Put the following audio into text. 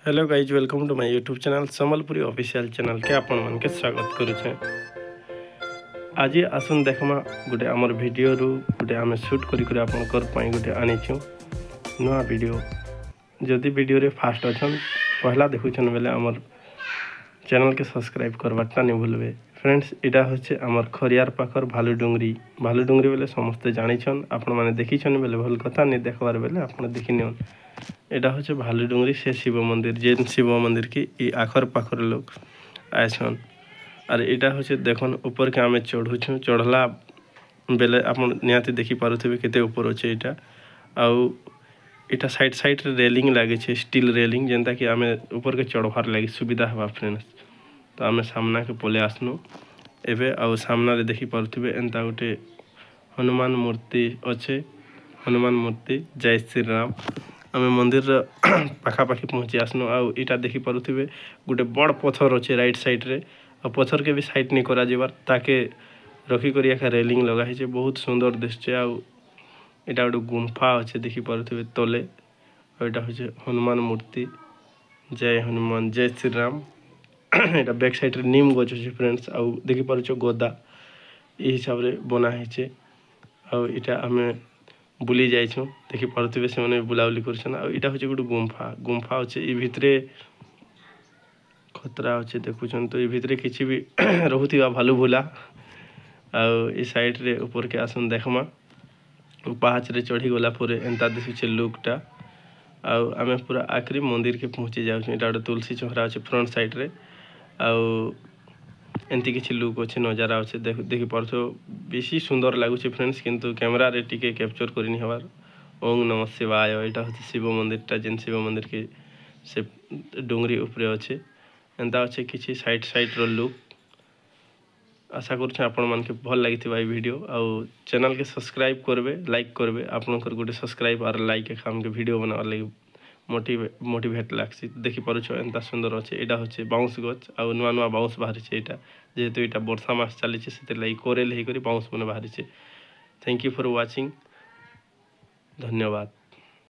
Hello guys welcome to my YouTube channel Sambalpuri official channel के आपण मन के स्वागत करुचे। आज आसन देखमा गोटे आमर वीडियो रु गोटे आम शूट करी आपण गोटे आनीचु नुआ वीडियो। जदि वीडियो रे फास्ट अछन पहला देखुछन बेले आमर चैनल के सब्सक्राइब करवाटा नहीं भूलबे। फ्रेंड्स इटा होचे आमर खरियार पाखर भालुडुंगरी बेले समस्ते जानिछन आपण माने देखिछन बेले भल कथा नहीं देखबार बेले आपण देखि नियन। एटा होचे भालुडुंगरी से शिव मंदिर जेन शिव मंदिर की ई आखर पाखर लोग आयसन। और एटा होचे देखन ऊपर के आमे चढ़ुछु चढ़ला बेले आपण नियाती देखि पारुथिबे केते ऊपर होचे एटा। आउ एटा साइड साइड रे रेलिंग लागे छे स्टील रेलिंग जेंता कि आमे ऊपर के चढ़वार लागि सुविधा हवा। फ्रेंड्स तो आमे सामना के पले आसनु एबे आउ सामना रे देखि पारुथिबे एंता गोटे हनुमान मूर्ति अच्छे। हनुमान मूर्ति जय श्री राम। आम मंदिर पाखापाखि पहुँची आसनु आउ इटा देखि पारुथिबे गोटे बड़ पत्थर अच्छे राइट साइड रे आ पत्थर के भी साइड नहीं करा जिबार ताके रखी करी एका रेलिंग लगा है बहुत सुंदर दिसचे। आउ इटा गोटे गुंफा अच्छे देखि पारुथिबे तले आ इटा होचे हनुमान मूर्ति जय हनुमान जय श्री राम। इटा बैक साइड रे नीम गछ अछि फ्रेंड्स आउ देखि पारुछो गोदा ई हिसाब रे बना है। आउ इटा हमें बुली जाइछो देखि पारुथिबे से माने बुलाउली करछन। आ इटा होचे गोटे गुंफा अच्छे ई भितरे खतरा अच्छे देखुछन तो ई भितरे किछि भी रहुथिबा भालू भुला। आउ ई साइड रे ऊपर के आसन देखमा पाहाच रे चढ़ी गला पुरे एंता दिसुचे लुकटा। आउ आमे पूरा आखरी मंदिर के पहुंची जाउछ। इटा गोटे तुलसी चौरा अच्छे फ्रंट साइड रे आउ एंती किछि लुक अच्छे नजारा अच्छे देखि पारछो बेसी सुंदर लागुचे फ्रेंड्स किंतु कैमरा रे टिके कैप्चर करिनि हबार। ओम नमः शिवाय। एटा होचे शिव मंदिर जेन शिव मंदिर के से डोंगरी ऊपरे अच्छे एंता अच्छे किछि साइड साइड रो लुक। आशा करछे आपण मन के भल लागिथिबा ई वीडियो आउ चैनल के सब्सक्राइब करबे लाइक करबे। आपनकर गोटे सब्सक्राइब और लाइक के काम के वीडियो बनावा लागि मोटिवेट लागसी। देखि पारुछो एंता सुंदर अच्छे। एटा होचे बाउंस गछ आउ नुआ नुआ बाउंस बाहरी छे। एटा जेहेतु एटा वर्षा मास चली छे सेते लागि कोरेल हेई करी बाउंस मने बाहरी छे। Thank you for watching. धन्यवाद।